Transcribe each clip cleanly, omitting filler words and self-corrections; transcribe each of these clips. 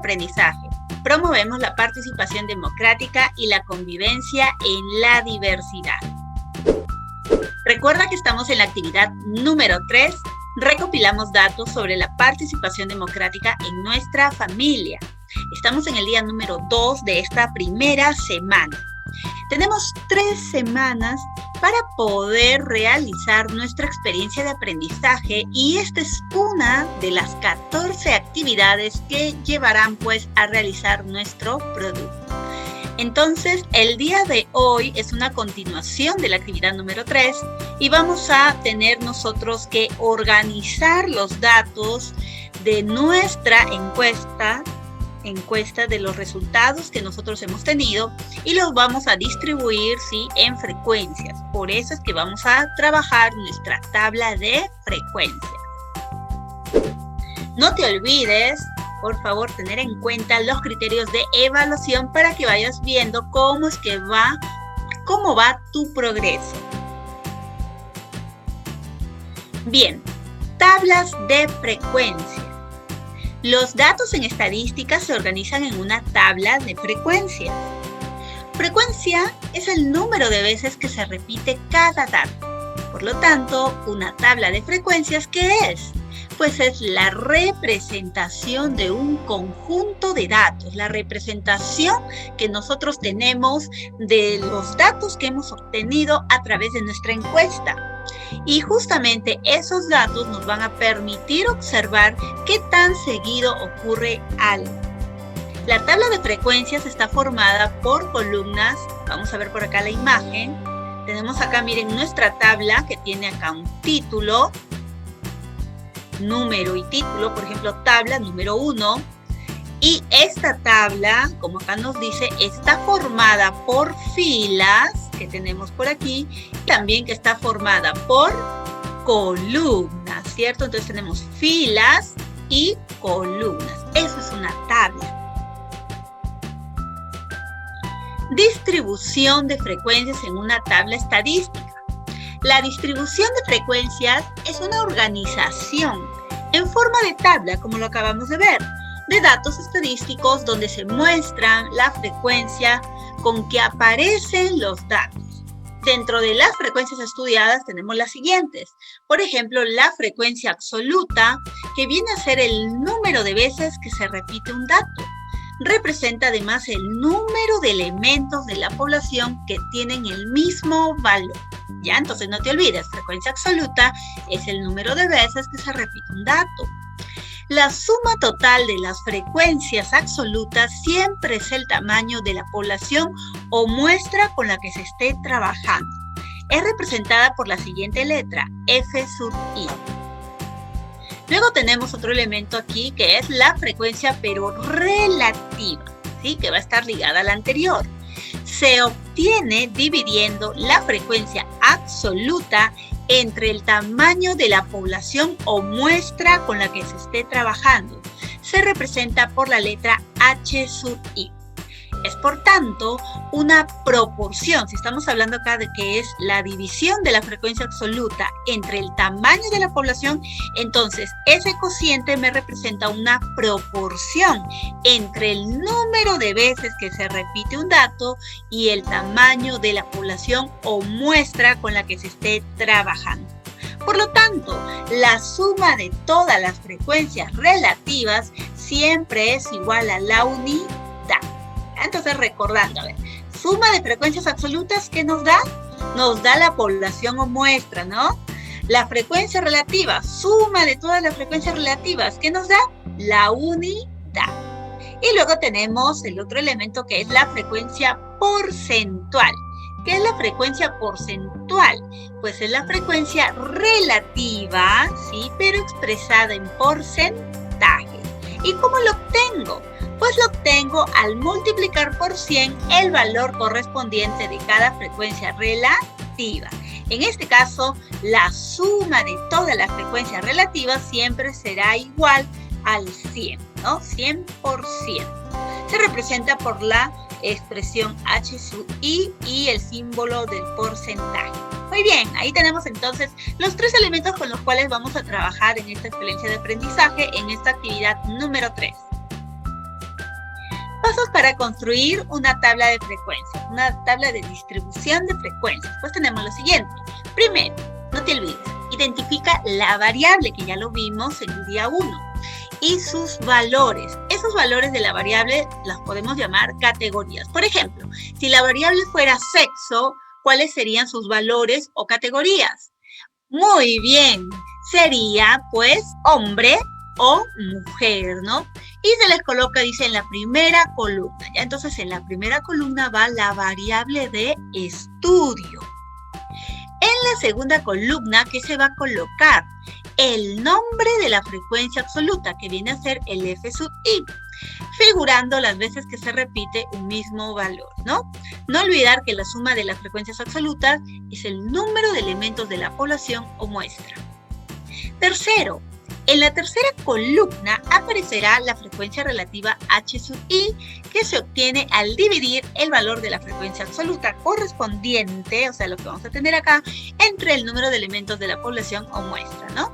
aprendizaje. Promovemos la participación democrática y la convivencia en la diversidad. Recuerda que estamos en la actividad número 3. Recopilamos datos sobre la participación democrática en nuestra familia. Estamos en el día número 2 de esta primera semana. Tenemos 3 semanas para poder realizar nuestra experiencia de aprendizaje y esta es una de las 14 actividades que llevarán pues a realizar nuestro producto. Entonces, el día de hoy es una continuación de la actividad número 3 y vamos a tener nosotros que organizar los datos de nuestra encuesta de los resultados que nosotros hemos tenido y los vamos a distribuir, ¿sí?, en frecuencias. Por eso es que vamos a trabajar nuestra tabla de frecuencias. No te olvides, por favor, tener en cuenta los criterios de evaluación para que vayas viendo cómo va tu progreso. Bien, tablas de frecuencia. Los datos en estadística se organizan en una tabla de frecuencia. Frecuencia es el número de veces que se repite cada dato. Por lo tanto, una tabla de frecuencias, ¿qué es? Pues es la representación de un conjunto de datos, la representación que nosotros tenemos de los datos que hemos obtenido a través de nuestra encuesta. Y justamente esos datos nos van a permitir observar qué tan seguido ocurre algo. La tabla de frecuencias está formada por columnas. Vamos a ver por acá la imagen. Tenemos acá, miren, nuestra tabla que tiene acá un título, número y título, por ejemplo, tabla número 1. Y esta tabla, como acá nos dice, está formada por filas que tenemos por aquí, también que está formada por columnas, ¿cierto? Entonces tenemos filas y columnas. Eso es una tabla. Distribución de frecuencias en una tabla estadística. La distribución de frecuencias es una organización en forma de tabla, como lo acabamos de ver, de datos estadísticos donde se muestran la frecuencia con que aparecen los datos. Dentro de las frecuencias estudiadas tenemos las siguientes. Por ejemplo, la frecuencia absoluta, que viene a ser el número de veces que se repite un dato. Representa además el número de elementos de la población que tienen el mismo valor. ¿Ya? Entonces no te olvides, frecuencia absoluta es el número de veces que se repite un dato. La suma total de las frecuencias absolutas siempre es el tamaño de la población o muestra con la que se esté trabajando. Es representada por la siguiente letra, F sub I. Luego tenemos otro elemento aquí que es la frecuencia pero relativa, ¿sí?, que va a estar ligada a la anterior. Se obtiene dividiendo la frecuencia absoluta entre el tamaño de la población o muestra con la que se esté trabajando. Se representa por la letra H sub I. Es, por tanto, una proporción. Si estamos hablando acá de que es la división de la frecuencia absoluta entre el tamaño de la población, entonces ese cociente me representa una proporción entre el número de veces que se repite un dato y el tamaño de la población o muestra con la que se esté trabajando. Por lo tanto, la suma de todas las frecuencias relativas siempre es igual a la unidad. Entonces, recordando, a ver, suma de frecuencias absolutas, ¿qué nos da? Nos da la población o muestra, ¿no? La frecuencia relativa, suma de todas las frecuencias relativas, ¿qué nos da? La unidad. Y luego tenemos el otro elemento que es la frecuencia porcentual. ¿Qué es la frecuencia porcentual? Pues es la frecuencia relativa, ¿sí?, pero expresada en porcentaje. ¿Y cómo lo obtengo? Pues lo obtengo al multiplicar por 100 el valor correspondiente de cada frecuencia relativa. En este caso, la suma de todas las frecuencias relativas siempre será igual al 100, ¿no? 100%. Se representa por la expresión H sub I y el símbolo del porcentaje. Muy bien, ahí tenemos entonces los 3 elementos con los cuales vamos a trabajar en esta experiencia de aprendizaje en esta actividad número 3. Pasos para construir una tabla de frecuencias, una tabla de distribución de frecuencias. Pues tenemos lo siguiente. Primero, no te olvides, identifica la variable, que ya lo vimos en el día 1, y sus valores. Esos valores de la variable las podemos llamar categorías. Por ejemplo, si la variable fuera sexo, ¿cuáles serían sus valores o categorías? Muy bien, sería pues hombre o mujer, ¿no? Y se les coloca, dice, en la primera columna. Ya, entonces en la primera columna va la variable de estudio. En la segunda columna, ¿qué se va a colocar? El nombre de la frecuencia absoluta, que viene a ser el F sub i, figurando las veces que se repite un mismo valor, ¿no? No olvidar que la suma de las frecuencias absolutas es el número de elementos de la población o muestra. Tercero, en la tercera columna aparecerá la frecuencia relativa H sub i, que se obtiene al dividir el valor de la frecuencia absoluta correspondiente, o sea, lo que vamos a tener acá, entre el número de elementos de la población o muestra, ¿no?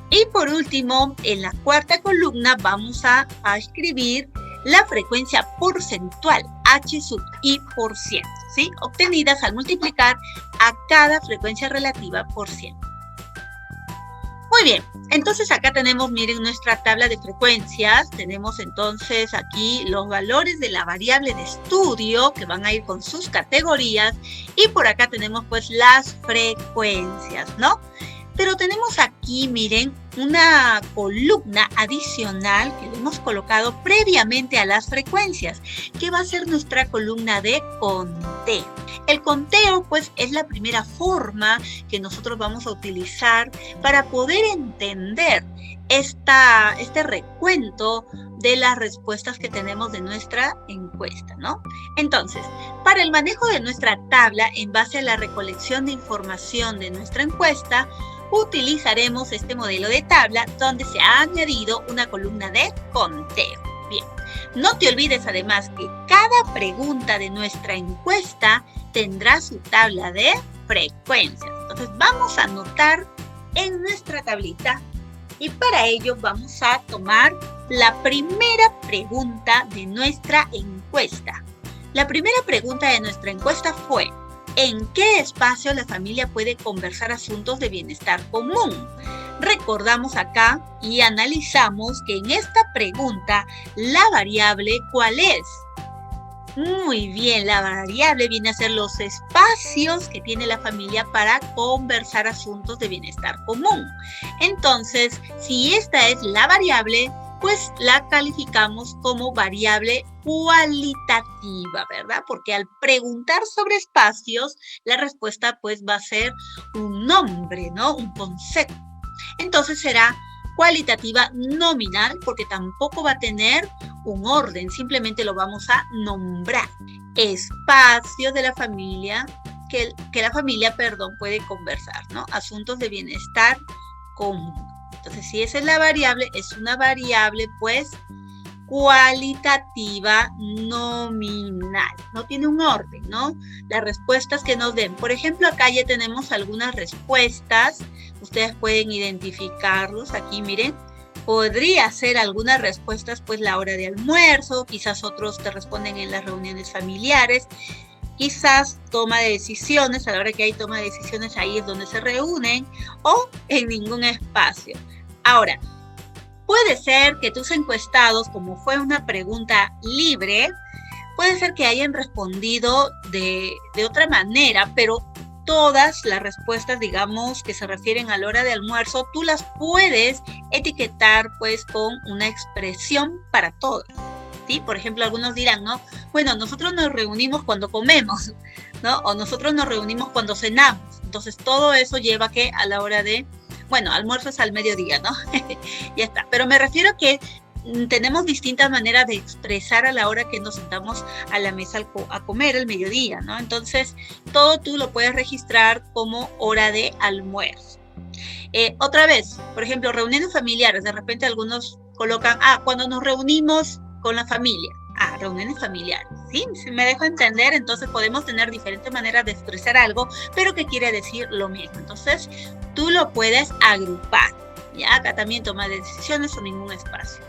Y por último, en la cuarta columna vamos a escribir la frecuencia porcentual, H sub i por ciento, ¿sí? Obtenidas al multiplicar a cada frecuencia relativa por 100. Muy bien, entonces acá tenemos, miren, nuestra tabla de frecuencias. Tenemos entonces aquí los valores de la variable de estudio que van a ir con sus categorías. Y por acá tenemos pues las frecuencias, ¿no? Pero tenemos aquí, miren, una columna adicional que le hemos colocado previamente a las frecuencias, que va a ser nuestra columna de conteo. El conteo, pues, es la primera forma que nosotros vamos a utilizar para poder entender este recuento de las respuestas que tenemos de nuestra encuesta, ¿no? Entonces, para el manejo de nuestra tabla en base a la recolección de información de nuestra encuesta, utilizaremos este modelo de tabla donde se ha añadido una columna de conteo. Bien, no te olvides además que cada pregunta de nuestra encuesta tendrá su tabla de frecuencias. Entonces vamos a anotar en nuestra tablita y para ello vamos a tomar la primera pregunta de nuestra encuesta. La primera pregunta de nuestra encuesta fue: ¿en qué espacio la familia puede conversar asuntos de bienestar común? Recordamos acá y analizamos que en esta pregunta la variable, ¿cuál es? Muy bien, la variable viene a ser los espacios que tiene la familia para conversar asuntos de bienestar común. Entonces, si esta es la variable, pues la calificamos como variable cualitativa, ¿verdad? Porque al preguntar sobre espacios, la respuesta pues va a ser un nombre, ¿no? Un concepto. Entonces será cualitativa nominal porque tampoco va a tener un orden, simplemente lo vamos a nombrar. Espacio de la familia, que la familia, puede conversar, ¿no? Asuntos de bienestar común. Entonces, si esa es la variable, es una variable, pues, cualitativa nominal. No tiene un orden, ¿no? Las respuestas que nos den. Por ejemplo, acá ya tenemos algunas respuestas. Ustedes pueden identificarlos. Aquí, miren. Podría ser algunas respuestas, pues, la hora de almuerzo. Quizás otros te responden en las reuniones familiares. Quizás toma de decisiones, a la hora que hay toma de decisiones, ahí es donde se reúnen, o en ningún espacio. Ahora, puede ser que tus encuestados, como fue una pregunta libre, puede ser que hayan respondido de otra manera, pero todas las respuestas, digamos, que se refieren a la hora de almuerzo, tú las puedes etiquetar, pues, con una expresión para todos. ¿Sí? Por ejemplo, algunos dirán, ¿no? Bueno, nosotros nos reunimos cuando comemos, ¿no? O nosotros nos reunimos cuando cenamos. Entonces, todo eso lleva que a la hora de, bueno, almuerzo es al mediodía, ¿no? Ya está. Pero me refiero a que tenemos distintas maneras de expresar a la hora que nos sentamos a la mesa a comer el mediodía, ¿no? Entonces, todo tú lo puedes registrar como hora de almuerzo. Otra vez, por ejemplo, reuniones familiares. De repente algunos colocan, cuando nos reunimos con la familia. Reuniones familiares, ¿sí? Si me dejo entender, entonces podemos tener diferentes maneras de expresar algo, pero que quiere decir lo mismo. Entonces, tú lo puedes agrupar. Ya, acá también toma de decisiones o ningún espacio.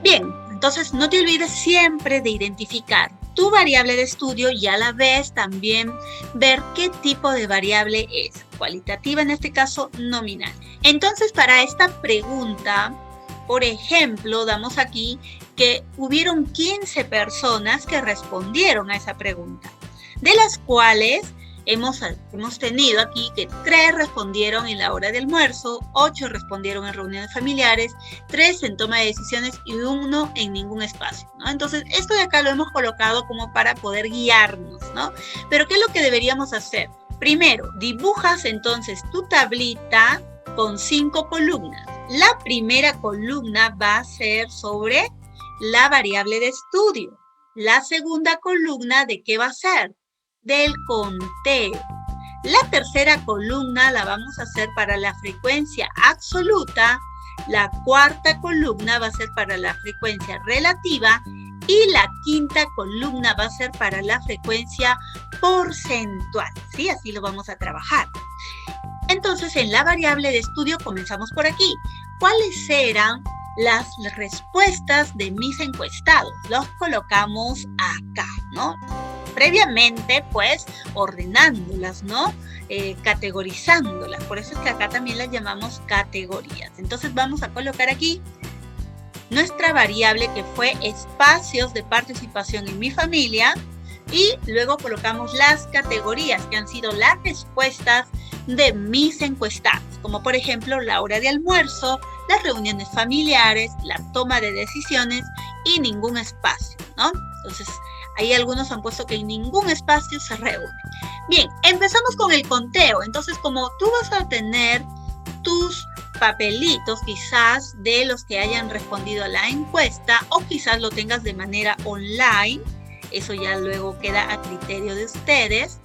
Bien, Entonces, no te olvides siempre de identificar tu variable de estudio y a la vez también ver qué tipo de variable es, cualitativa en este caso, nominal. Entonces, para esta pregunta, por ejemplo, damos aquí que hubieron 15 personas que respondieron a esa pregunta, de las cuales hemos tenido aquí que 3 respondieron en la hora de almuerzo, 8 respondieron en reuniones familiares, 3 en toma de decisiones y 1 en ningún espacio, ¿no? Entonces, esto de acá lo hemos colocado como para poder guiarnos, ¿no? Pero, ¿qué es lo que deberíamos hacer? Primero, dibujas entonces tu tablita con 5 columnas. La primera columna va a ser sobre la variable de estudio. La segunda columna, ¿de qué va a ser? Del conteo. La tercera columna la vamos a hacer para la frecuencia absoluta. La cuarta columna va a ser para la frecuencia relativa y la quinta columna va a ser para la frecuencia porcentual, ¿sí? Así lo vamos a trabajar. Entonces, en la variable de estudio comenzamos por aquí. ¿Cuáles eran las respuestas de mis encuestados? Los colocamos acá, ¿no? Previamente, pues, ordenándolas, ¿no? Categorizándolas. Por eso es que acá también las llamamos categorías. Entonces, vamos a colocar aquí nuestra variable que fue espacios de participación en mi familia y luego colocamos las categorías que han sido las respuestas de mis encuestados, como por ejemplo la hora de almuerzo, las reuniones familiares, la toma de decisiones y ningún espacio, ¿no? Entonces, ahí algunos han puesto que en ningún espacio se reúne. Bien, empezamos con el conteo. Entonces, como tú vas a tener tus papelitos quizás de los que hayan respondido a la encuesta o quizás lo tengas de manera online, eso ya luego queda a criterio de ustedes.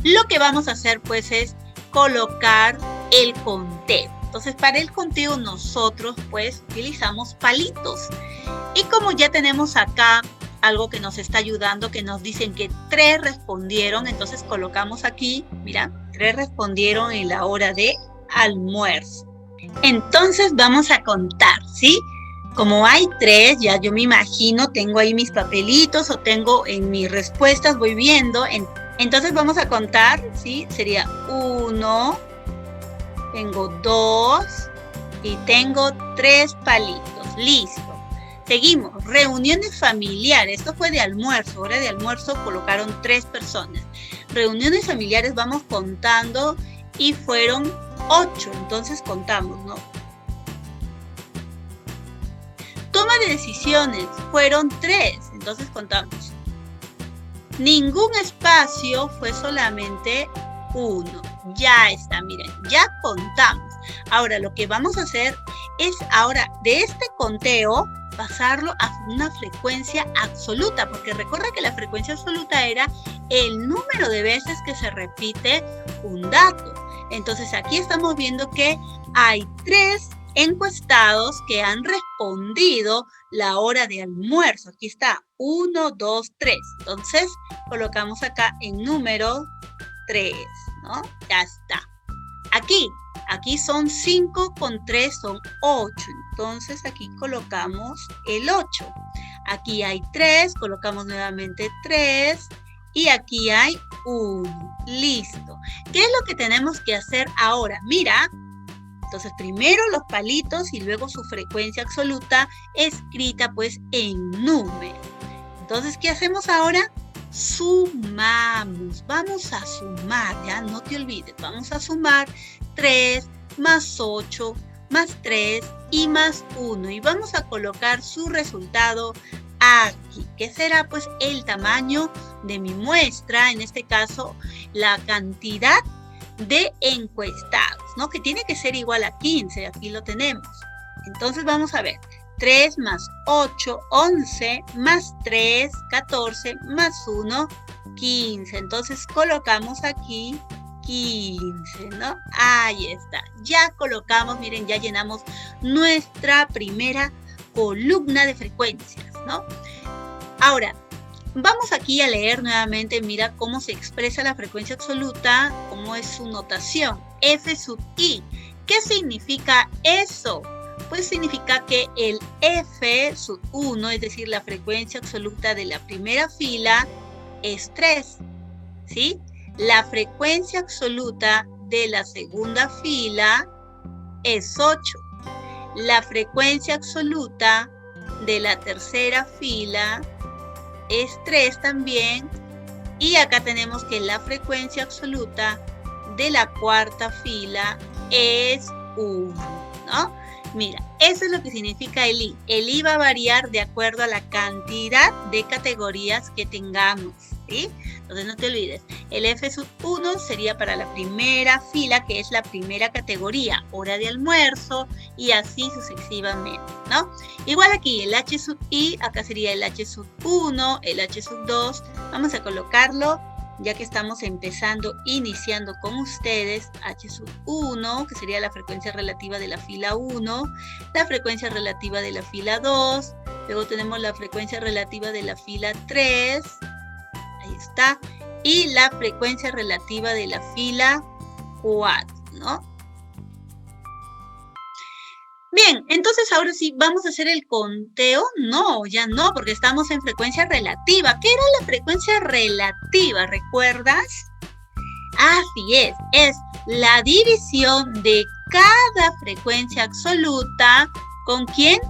Lo que vamos a hacer pues es colocar el conteo. Entonces, para el conteo nosotros pues utilizamos palitos. Y como ya tenemos acá algo que nos está ayudando, que nos dicen que 3 respondieron, entonces colocamos aquí, mira, 3 respondieron en la hora de almuerzo. Entonces vamos a contar, ¿sí? Como hay 3, ya yo me imagino, tengo ahí mis papelitos o tengo en mis respuestas, voy viendo. Entonces vamos a contar, ¿sí? Sería 1, tengo 2 y tengo 3 palitos. Listo. Seguimos, reuniones familiares. Esto fue de almuerzo, hora de almuerzo colocaron 3 personas. Reuniones familiares vamos contando y fueron 8, entonces contamos, ¿no? Toma de decisiones fueron 3, entonces contamos. Ningún espacio fue solamente 1. Ya está, miren, ya contamos. Ahora lo que vamos a hacer es ahora de este conteo pasarlo a una frecuencia absoluta, porque recuerda que la frecuencia absoluta era el número de veces que se repite un dato. Entonces aquí estamos viendo que hay 3 encuestados que han respondido la hora de almuerzo. Aquí está 1, 2, 3. Entonces colocamos acá en número 3, ¿no? Ya está. Aquí son 5 con 3 son 8. Entonces aquí colocamos el 8. Aquí hay 3, colocamos nuevamente 3. Y aquí hay 1. Listo. ¿Qué es lo que tenemos que hacer ahora? Mira, entonces primero los palitos y luego su frecuencia absoluta escrita pues en número. Entonces, ¿qué hacemos ahora? Sumamos. Vamos a sumar, ya no te olvides. Vamos a sumar 3 más 8 más 3 y más 1. Y vamos a colocar su resultado aquí, que será pues el tamaño de mi muestra, en este caso la cantidad de encuestados, ¿no? Que tiene que ser igual a 15, aquí lo tenemos. Entonces vamos a ver, 3 más 8, 11, más 3, 14, más 1, 15. Entonces colocamos aquí 15, ¿no? Ahí está, ya colocamos, miren, ya llenamos nuestra primera columna de frecuencias, ¿no? Ahora, vamos aquí a leer nuevamente, mira cómo se expresa la frecuencia absoluta, cómo es su notación, F sub i. ¿Qué significa eso? Pues significa que el F sub 1, es decir, la frecuencia absoluta de la primera fila, es 3, ¿sí? La frecuencia absoluta de la segunda fila es 8. La frecuencia absoluta de la tercera fila es 3 también. Y acá tenemos que la frecuencia absoluta de la cuarta fila es 1, ¿no? Mira, eso es lo que significa el I. El I va a variar de acuerdo a la cantidad de categorías que tengamos, ¿sí? Entonces no te olvides, el F sub 1 sería para la primera fila, que es la primera categoría, hora de almuerzo, y así sucesivamente, ¿no? Igual aquí, el H sub I, acá sería el H sub 1, el H sub 2, vamos a colocarlo, ya que estamos iniciando con ustedes, H sub 1, que sería la frecuencia relativa de la fila 1, la frecuencia relativa de la fila 2, luego tenemos la frecuencia relativa de la fila 3, ahí está, y la frecuencia relativa de la fila 4, ¿no? Bien, entonces ahora sí, ¿vamos a hacer el conteo? No, ya no, porque estamos en frecuencia relativa. ¿Qué era la frecuencia relativa? ¿Recuerdas? Así es la división de cada frecuencia absoluta, ¿con quién?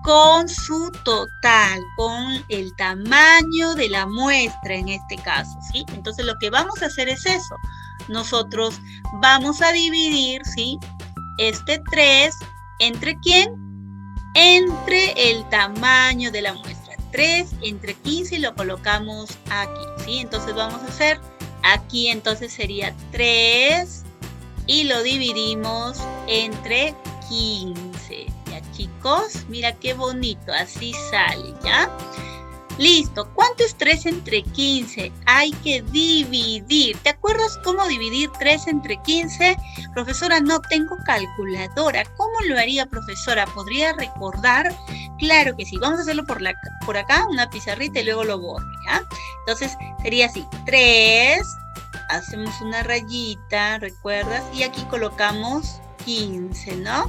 Con su total, con el tamaño de la muestra en este caso, ¿sí? Entonces lo que vamos a hacer es eso. Nosotros vamos a dividir, ¿sí? Este 3, ¿entre quién? Entre el tamaño de la muestra. 3 entre 15 y lo colocamos aquí, ¿sí? Entonces vamos a hacer, aquí entonces sería 3 y lo dividimos entre 15. ¿Ya, chicos? Mira qué bonito, así sale, ¿ya? Listo, ¿cuánto es 3 entre 15? Hay que dividir. ¿Te acuerdas cómo dividir 3 entre 15? Profesora, no tengo calculadora. ¿Cómo lo haría, profesora? ¿Podría recordar? Claro que sí. Vamos a hacerlo por acá, una pizarrita y luego lo borro, ¿ya? Entonces, sería así. 3, hacemos una rayita, ¿recuerdas? Y aquí colocamos 15, ¿no?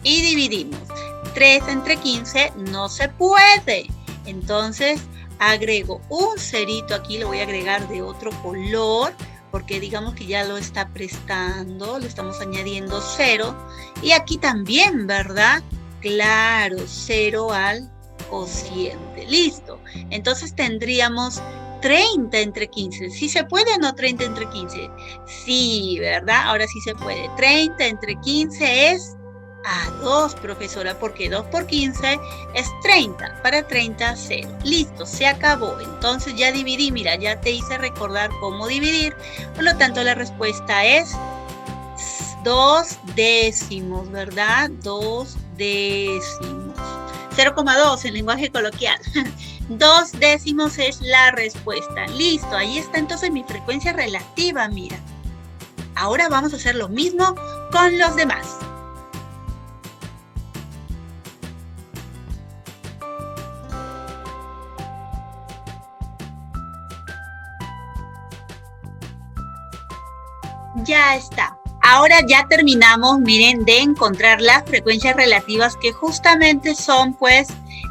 Y dividimos. 3 entre 15 no se puede. Entonces agrego un cerito aquí, lo voy a agregar de otro color, porque digamos que ya lo está prestando, le estamos añadiendo 0. Y aquí también, ¿verdad? Claro, 0 al cociente. Listo. Entonces tendríamos 30 entre 15. ¿Sí se puede o no 30 entre 15? Sí, ¿verdad? Ahora sí se puede. 30 entre 15 es a 2, profesora, porque 2 por 15 es 30. Para 30, 0. Listo, se acabó. Entonces ya dividí, mira, ya te hice recordar cómo dividir. Por lo tanto, la respuesta es 2 décimos, ¿verdad? 2 décimos. 0,2 en lenguaje coloquial. 2 décimos es la respuesta. Listo, ahí está entonces mi frecuencia relativa, mira. Ahora vamos a hacer lo mismo con los demás. Ya está. Ahora ya terminamos, miren, de encontrar las frecuencias relativas que justamente son, pues,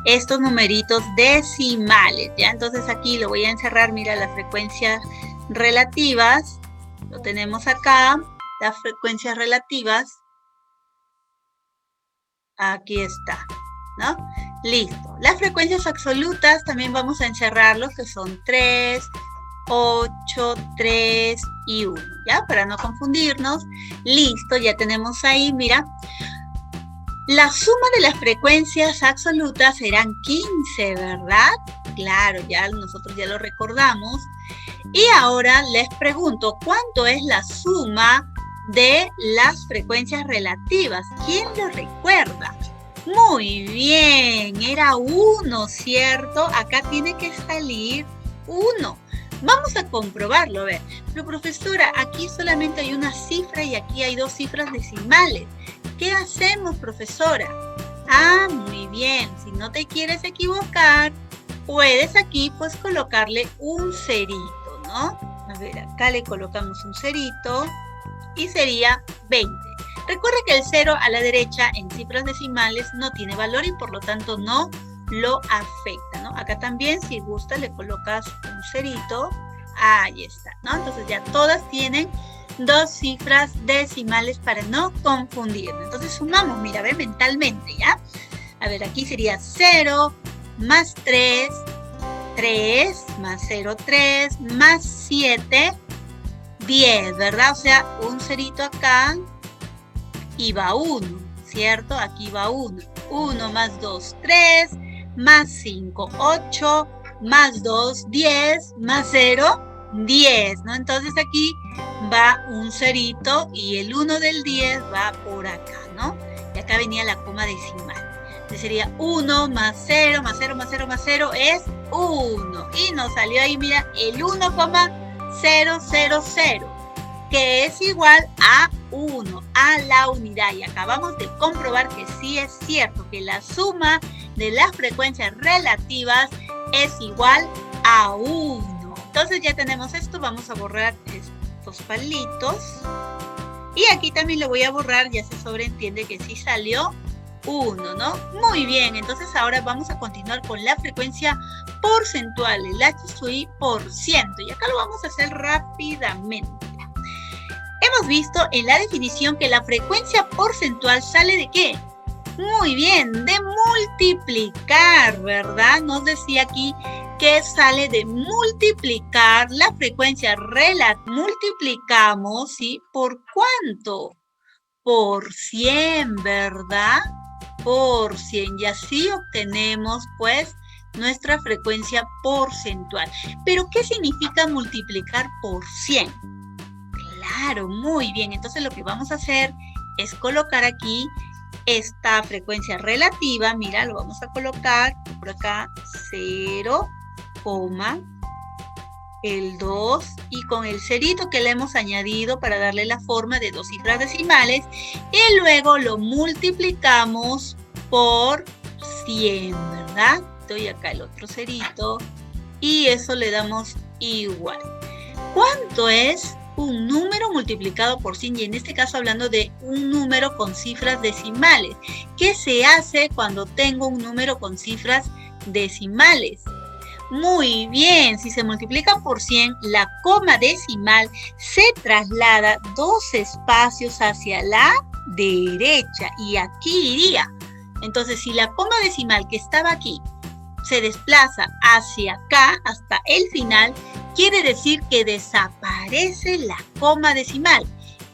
estos numeritos decimales, ¿ya? Entonces aquí lo voy a encerrar, mira, las frecuencias relativas. Lo tenemos acá, las frecuencias relativas. Aquí está, ¿no? Listo. Las frecuencias absolutas también vamos a encerrarlos, que son 3, 8, 3 y 1, ¿ya? Para no confundirnos. Listo, ya tenemos ahí, mira. La suma de las frecuencias absolutas serán 15, ¿verdad? Claro, ya nosotros ya lo recordamos. Y ahora les pregunto, ¿cuánto es la suma de las frecuencias relativas? ¿Quién lo recuerda? Muy bien, era 1, ¿cierto? Acá tiene que salir 1. Vamos a comprobarlo, a ver. Pero profesora, aquí solamente hay una cifra y aquí hay 2 cifras decimales. ¿Qué hacemos, profesora? Ah, muy bien. Si no te quieres equivocar, puedes aquí pues colocarle un cerito, ¿no? A ver, acá le colocamos un cerito y sería 20. Recuerda que el 0 a la derecha en cifras decimales no tiene valor y por lo tanto no lo afecta, ¿no? Acá también, si gusta, le colocas un cerito. Ahí está, ¿no? Entonces ya todas tienen 2 cifras decimales para no confundirnos. Entonces sumamos, mira, ve mentalmente, ¿ya? A ver, aquí sería 0 más 3, 3 más 0, 3 más 7, 10, ¿verdad? O sea, un cerito acá y va 1, ¿cierto? Aquí va 1. 1 más 2, 3, más 5, 8, más 2, 10, más 0, 10, ¿no? Entonces aquí va un cerito y el 1 del 10 va por acá, ¿no? Y acá venía la coma decimal. Entonces sería 1 más 0, más 0, más 0, más 0 es 1. Y nos salió ahí, mira, el 1,000, que es igual a 1, a la unidad. Y acabamos de comprobar que sí es cierto, que la suma de las frecuencias relativas es igual a 1. Entonces ya tenemos esto, vamos a borrar estos palitos. Y aquí también lo voy a borrar, ya se sobreentiende que sí salió 1, ¿no? Muy bien, entonces ahora vamos a continuar con la frecuencia porcentual, el HSUI por ciento. Y acá lo vamos a hacer rápidamente. Hemos visto en la definición que la frecuencia porcentual sale ¿de qué? Muy bien, de multiplicar, ¿verdad? Nos decía aquí que sale de multiplicar la frecuencia relativa. Multiplicamos, ¿sí? ¿Por cuánto? Por 100, ¿verdad? Por 100. Y así obtenemos, pues, nuestra frecuencia porcentual. ¿Pero qué significa multiplicar por 100? Claro, muy bien. Entonces lo que vamos a hacer es colocar aquí esta frecuencia relativa. Mira, lo vamos a colocar por acá 0, el 2 y con el cerito que le hemos añadido para darle la forma de 2 cifras decimales y luego lo multiplicamos por 100, ¿verdad? Doy acá el otro cerito y eso le damos igual. ¿Cuánto es un número multiplicado por 100? Y en este caso hablando de un número con cifras decimales. ¿Qué se hace cuando tengo un número con cifras decimales? Muy bien, si se multiplica por 100, la coma decimal se traslada 2 espacios hacia la derecha y aquí iría. Entonces, si la coma decimal que estaba aquí se desplaza hacia acá, hasta el final, quiere decir que desaparece la coma decimal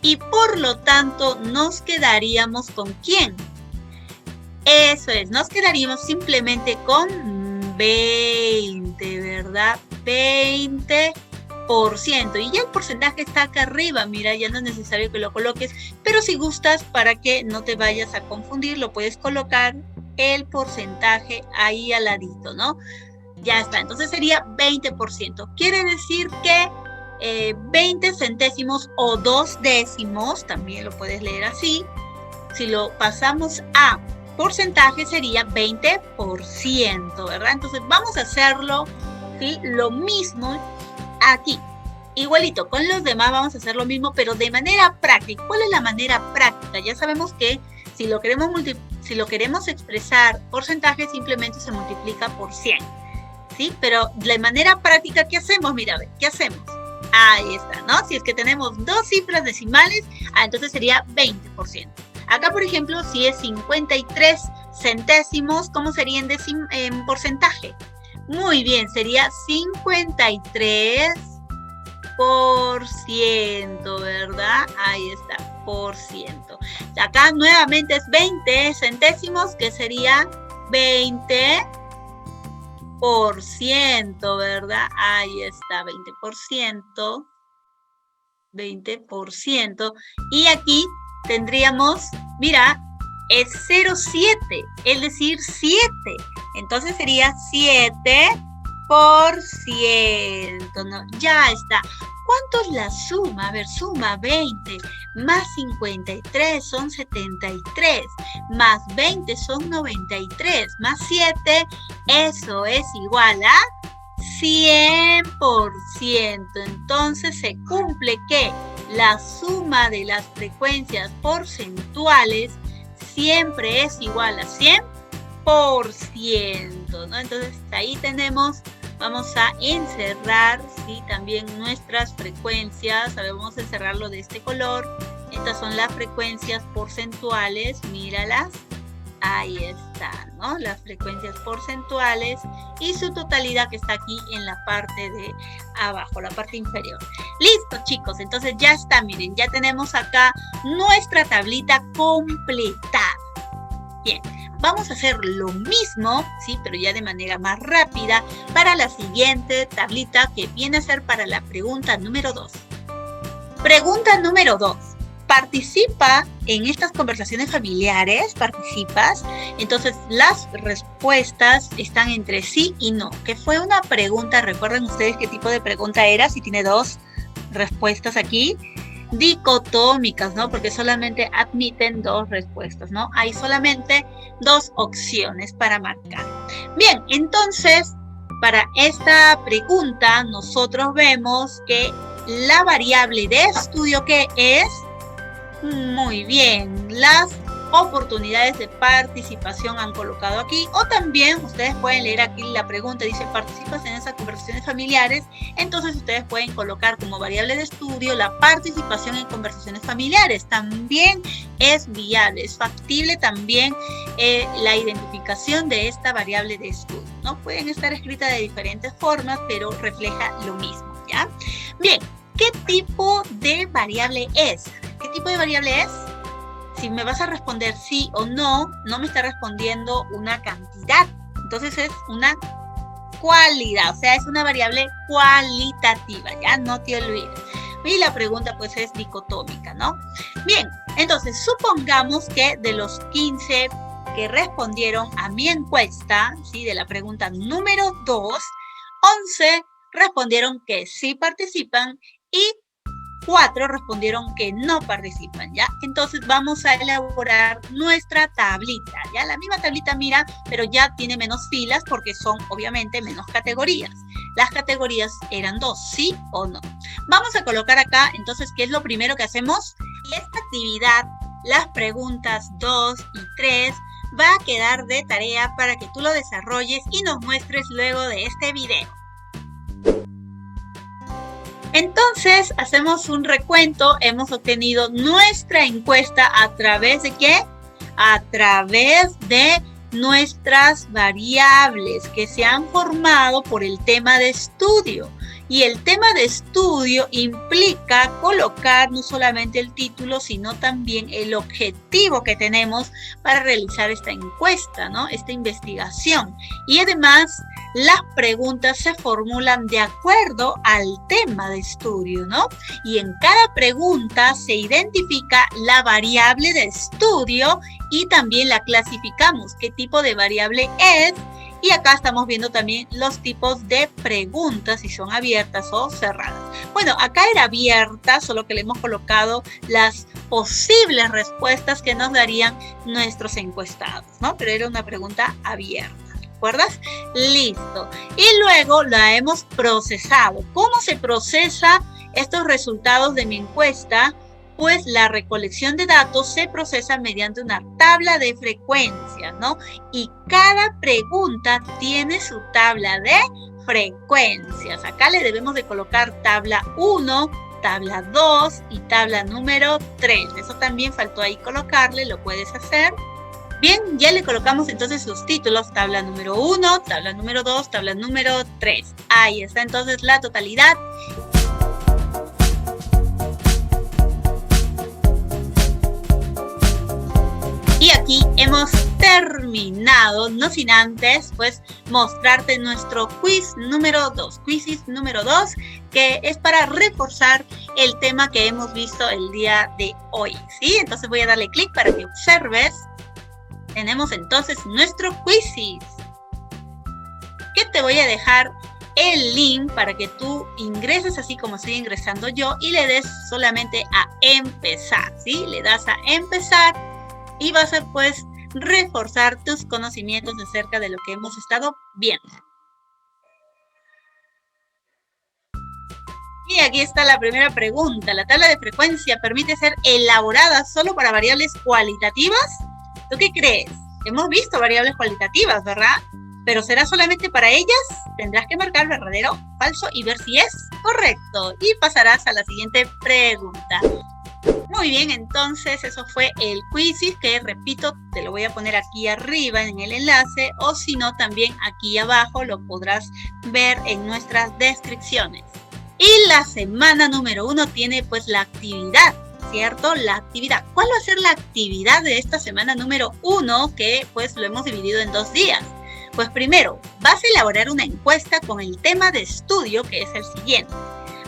y por lo tanto nos quedaríamos ¿con quién? Eso es, nos quedaríamos simplemente con 20, ¿verdad? 20%. Y ya el porcentaje está acá arriba, mira, ya no es necesario que lo coloques, pero si gustas, para que no te vayas a confundir, lo puedes colocar el porcentaje ahí al ladito, ¿no? Ya está, entonces sería 20%. Quiere decir que 20 centésimos o 2 décimos, también lo puedes leer así, si lo pasamos a porcentaje sería 20%, ¿verdad? Entonces vamos a hacerlo, ¿sí? Lo mismo aquí. Igualito, con los demás vamos a hacer lo mismo, pero de manera práctica. ¿Cuál es la manera práctica? Ya sabemos que si lo queremos expresar porcentaje, simplemente se multiplica por 100, ¿sí? Pero de manera práctica, ¿qué hacemos? Mira, a ver, ¿qué hacemos? Ahí está, ¿no? Si es que tenemos 2 cifras decimales, entonces sería 20%. Acá, por ejemplo, si es 53 centésimos, ¿cómo sería en porcentaje? Muy bien, sería 53%, ¿verdad? Ahí está, por ciento. Acá nuevamente es 20 centésimos, que sería 20%, ¿verdad? Ahí está, 20%. 20%. Y aquí tendríamos, mira, es 0,7, es decir, 7. Entonces sería 7%, ¿no? Ya está. ¿Cuánto es la suma? A ver, suma 20 más 53 son 73, más 20 son 93, más 7, eso es igual a 100%. Entonces se cumple que la suma de las frecuencias porcentuales siempre es igual a 100%, ¿no? Entonces ahí tenemos, vamos a encerrar, ¿sí? También nuestras frecuencias, a ver, vamos a encerrarlo de este color. Estas son las frecuencias porcentuales, míralas. Ahí están, ¿no? Las frecuencias porcentuales y su totalidad que está aquí en la parte de abajo, la parte inferior. Listo, chicos, entonces ya está, miren, ya tenemos acá nuestra tablita completada. Bien, vamos a hacer lo mismo, ¿sí? Pero ya de manera más rápida para la siguiente tablita que viene a ser para la pregunta número 2. Pregunta número 2. Participa en estas conversaciones familiares, participas. Entonces las respuestas están entre sí y no, que fue una pregunta, ¿recuerdan ustedes qué tipo de pregunta era? Si tiene dos respuestas aquí, dicotómicas, ¿no? Porque solamente admiten dos respuestas, ¿no? Hay solamente dos opciones para marcar. Bien, entonces, para esta pregunta, nosotros vemos que la variable de estudio que es, muy bien, las oportunidades de participación han colocado aquí, o también ustedes pueden leer aquí la pregunta, dice participas en esas conversaciones familiares, entonces ustedes pueden colocar como variable de estudio la participación en conversaciones familiares, también es viable, es factible también la identificación de esta variable de estudio, ¿no? Pueden estar escritas de diferentes formas, pero refleja lo mismo, ¿ya? Bien, ¿qué tipo de variable es? ¿Qué tipo de variable es? Si me vas a responder sí o no, no me está respondiendo una cantidad. Entonces es una cualidad, o sea, es una variable cualitativa, ya no te olvides. Y la pregunta pues es dicotómica, ¿no? Bien, entonces supongamos que de los 15 que respondieron a mi encuesta, ¿sí? De la pregunta número 2, 11 respondieron que sí participan y 4 respondieron que no participan, ¿ya? Entonces vamos a elaborar nuestra tablita, ¿ya? La misma tablita, mira, pero ya tiene menos filas porque son obviamente menos categorías. Las categorías eran 2, sí o no. Vamos a colocar acá, entonces, ¿qué es lo primero que hacemos? Esta actividad, las preguntas 2 y 3, va a quedar de tarea para que tú lo desarrolles y nos muestres luego de este video. Entonces, hacemos un recuento, hemos obtenido nuestra encuesta a través de ¿qué? A través de nuestras variables que se han formado por el tema de estudio. Y el tema de estudio implica colocar no solamente el título, sino también el objetivo que tenemos para realizar esta encuesta, ¿no? Esta investigación. Y además, las preguntas se formulan de acuerdo al tema de estudio, ¿no? Y en cada pregunta se identifica la variable de estudio y también la clasificamos, qué tipo de variable es. Y acá estamos viendo también los tipos de preguntas, si son abiertas o cerradas. Bueno, acá era abierta, solo que le hemos colocado las posibles respuestas que nos darían nuestros encuestados, ¿no? Pero era una pregunta abierta. ¿Recuerdas? Listo. Y luego la hemos procesado. ¿Cómo se procesa estos resultados de mi encuesta? Pues la recolección de datos se procesa mediante una tabla de frecuencias, ¿no? Y cada pregunta tiene su tabla de frecuencias. Acá le debemos de colocar tabla 1, tabla 2 y tabla número 3. Eso también faltó ahí colocarle, lo puedes hacer. Bien, ya le colocamos entonces sus títulos, tabla número 1, tabla número 2, tabla número 3. Ahí está entonces la totalidad. Y aquí hemos terminado, no sin antes, pues, mostrarte nuestro quiz número 2. Quiz número 2, que es para reforzar el tema que hemos visto el día de hoy, ¿sí? Entonces voy a darle clic para que observes. Tenemos entonces nuestro quiz, que te voy a dejar el link para que tú ingreses así como estoy ingresando yo y le des solamente a empezar, ¿sí? Le das a empezar y vas a pues reforzar tus conocimientos acerca de lo que hemos estado viendo. Y aquí está la primera pregunta. ¿La tabla de frecuencia permite ser elaborada solo para variables cualitativas? ¿Tú qué crees? Hemos visto variables cualitativas, ¿verdad? Pero ¿será solamente para ellas? Tendrás que marcar verdadero, falso y ver si es correcto. Y pasarás a la siguiente pregunta. Muy bien, entonces eso fue el quizzes, que repito, te lo voy a poner aquí arriba en el enlace, o si no, también aquí abajo lo podrás ver en nuestras descripciones. Y la semana número 1 tiene pues la actividad, ¿cierto? La actividad. ¿Cuál va a ser la actividad de esta semana número 1? Que pues lo hemos dividido en 2 días. Pues primero, vas a elaborar una encuesta con el tema de estudio, que es el siguiente: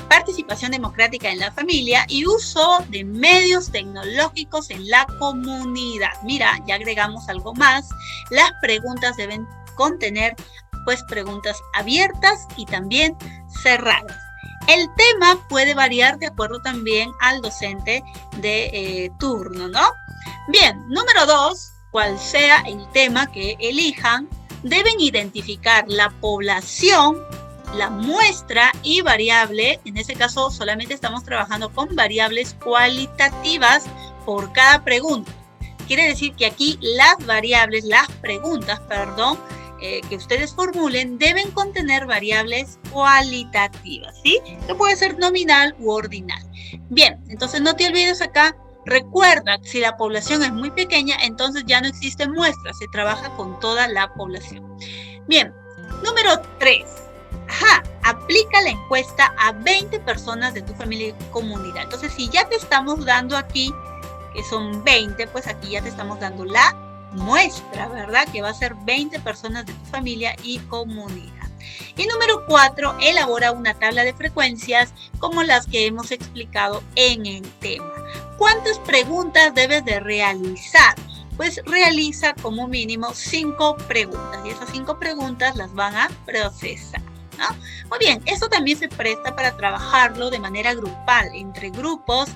participación democrática en la familia y uso de medios tecnológicos en la comunidad. Mira, ya agregamos algo más. Las preguntas deben contener pues preguntas abiertas y también cerradas. El tema puede variar de acuerdo también al docente de turno, ¿no? Bien, número 2, cual sea el tema que elijan, deben identificar la población, la muestra y variable. En ese caso solamente estamos trabajando con variables cualitativas por cada pregunta. Quiere decir que aquí las variables, las preguntas, perdón, que ustedes formulen deben contener variables cualitativas, ¿sí? Que puede ser nominal u ordinal. Bien, entonces no te olvides acá. Recuerda, si la población es muy pequeña, entonces ya no existen muestras, se trabaja con toda la población. Bien, número 3. Aplica la encuesta a 20 personas de tu familia y comunidad. Entonces, si ya te estamos dando aquí, que son 20, pues aquí ya te estamos dando la muestra, ¿verdad? Que va a ser 20 personas de tu familia y comunidad. Y número 4, elabora una tabla de frecuencias como las que hemos explicado en el tema. ¿Cuántas preguntas debes de realizar? Pues realiza como mínimo 5 preguntas y esas 5 preguntas las van a procesar, ¿no? Muy bien, esto también se presta para trabajarlo de manera grupal, entre grupos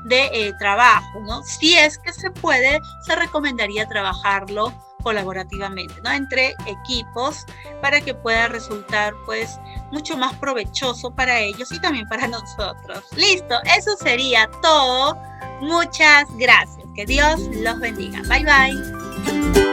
de trabajo, ¿no? Si es que se puede, se recomendaría trabajarlo colaborativamente, ¿no? Entre equipos, para que pueda resultar pues mucho más provechoso para ellos y también para nosotros. Listo, eso sería todo. Muchas gracias. Que Dios los bendiga. Bye, bye.